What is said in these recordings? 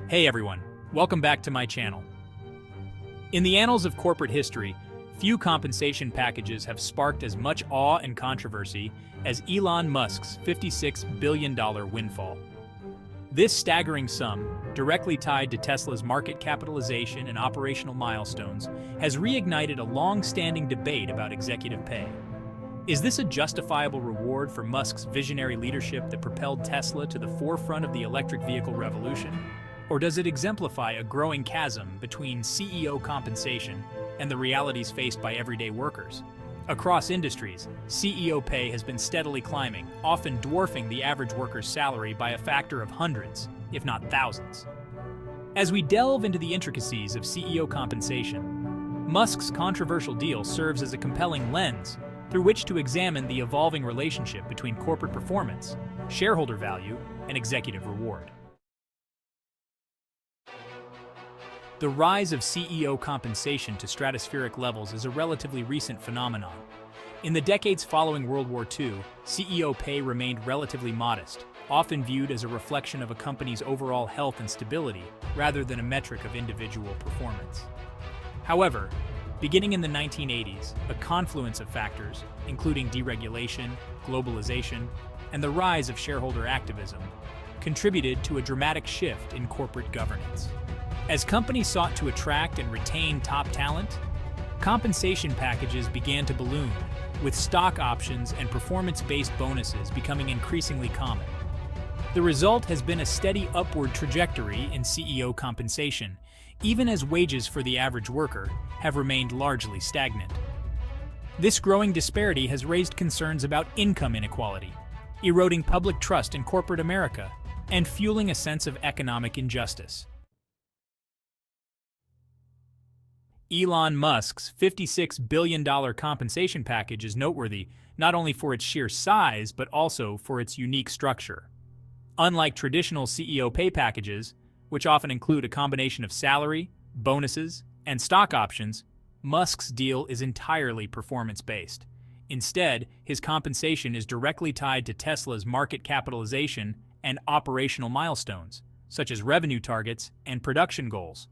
Hey everyone, welcome back to my channel. In the annals of corporate history, few compensation packages have sparked as much awe and controversy as Elon Musk's $56 billion windfall. This staggering sum, directly tied to Tesla's market capitalization and operational milestones, has reignited a long-standing debate about executive pay. Is this a justifiable reward for Musk's visionary leadership that propelled Tesla to the forefront of the electric vehicle revolution? Or does it exemplify a growing chasm between CEO compensation and the realities faced by everyday workers? Across industries, CEO pay has been steadily climbing, often dwarfing the average worker's salary by a factor of hundreds, if not thousands. As we delve into the intricacies of CEO compensation, Musk's controversial deal serves as a compelling lens through which to examine the evolving relationship between corporate performance, shareholder value, and executive reward. The rise of CEO compensation to stratospheric levels is a relatively recent phenomenon. In the decades following World War II, CEO pay remained relatively modest, often viewed as a reflection of a company's overall health and stability rather than a metric of individual performance. However, beginning in the 1980s, a confluence of factors, including deregulation, globalization, and the rise of shareholder activism, contributed to a dramatic shift in corporate governance. As companies sought to attract and retain top talent, compensation packages began to balloon, with stock options and performance-based bonuses becoming increasingly common. The result has been a steady upward trajectory in CEO compensation, even as wages for the average worker have remained largely stagnant. This growing disparity has raised concerns about income inequality, eroding public trust in corporate America, and fueling a sense of economic injustice. Elon Musk's $56 billion compensation package is noteworthy not only for its sheer size, but also for its unique structure. Unlike traditional CEO pay packages, which often include a combination of salary, bonuses, and stock options, Musk's deal is entirely performance-based. Instead, his compensation is directly tied to Tesla's market capitalization and operational milestones, such as revenue targets and production goals.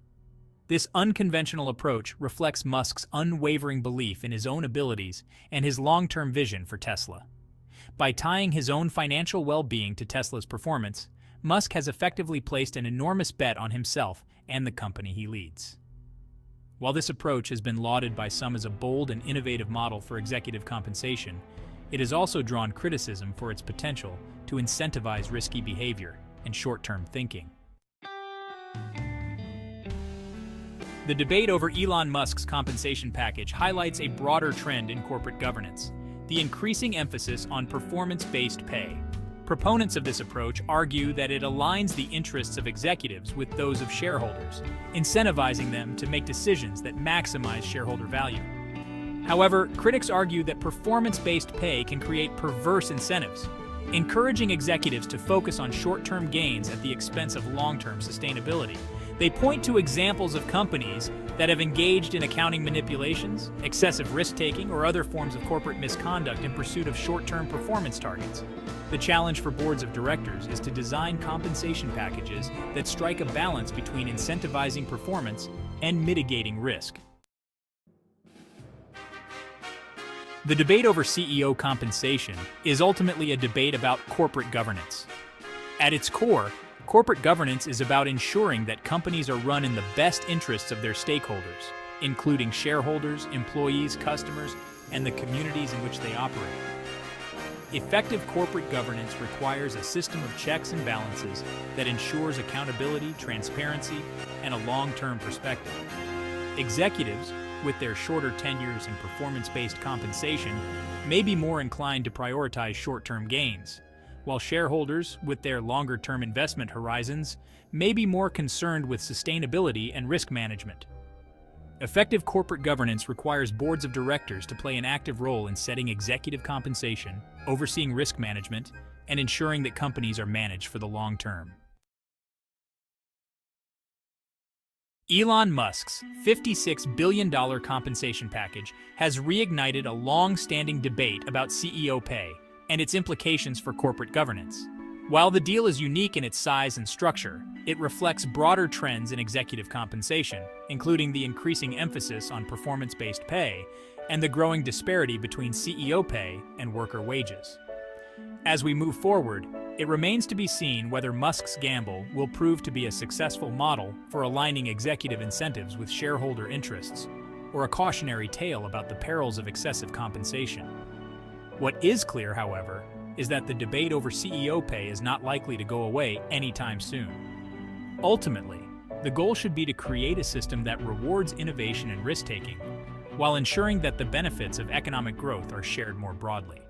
This unconventional approach reflects Musk's unwavering belief in his own abilities and his long-term vision for Tesla. By tying his own financial well-being to Tesla's performance, Musk has effectively placed an enormous bet on himself and the company he leads. While this approach has been lauded by some as a bold and innovative model for executive compensation, it has also drawn criticism for its potential to incentivize risky behavior and short-term thinking. The debate over Elon Musk's compensation package highlights a broader trend in corporate governance: the increasing emphasis on performance-based pay. Proponents of this approach argue that it aligns the interests of executives with those of shareholders, incentivizing them to make decisions that maximize shareholder value. However, critics argue that performance-based pay can create perverse incentives, encouraging executives to focus on short-term gains at the expense of long-term sustainability. They point to examples of companies that have engaged in accounting manipulations, excessive risk-taking, or other forms of corporate misconduct in pursuit of short-term performance targets. The challenge for boards of directors is to design compensation packages that strike a balance between incentivizing performance and mitigating risk. The debate over CEO compensation is ultimately a debate about corporate governance. At its core, corporate governance is about ensuring that companies are run in the best interests of their stakeholders, including shareholders, employees, customers, and the communities in which they operate. Effective corporate governance requires a system of checks and balances that ensures accountability, transparency, and a long-term perspective. Executives, with their shorter tenures and performance-based compensation, may be more inclined to prioritize short-term gains, while shareholders, with their longer-term investment horizons, may be more concerned with sustainability and risk management. Effective corporate governance requires boards of directors to play an active role in setting executive compensation, overseeing risk management, and ensuring that companies are managed for the long term. Elon Musk's $56 billion compensation package has reignited a long-standing debate about CEO pay and its implications for corporate governance. While the deal is unique in its size and structure, it reflects broader trends in executive compensation, including the increasing emphasis on performance-based pay and the growing disparity between CEO pay and worker wages. As we move forward, it remains to be seen whether Musk's gamble will prove to be a successful model for aligning executive incentives with shareholder interests, or a cautionary tale about the perils of excessive compensation. What is clear, however, is that the debate over CEO pay is not likely to go away anytime soon. Ultimately, the goal should be to create a system that rewards innovation and risk-taking, while ensuring that the benefits of economic growth are shared more broadly.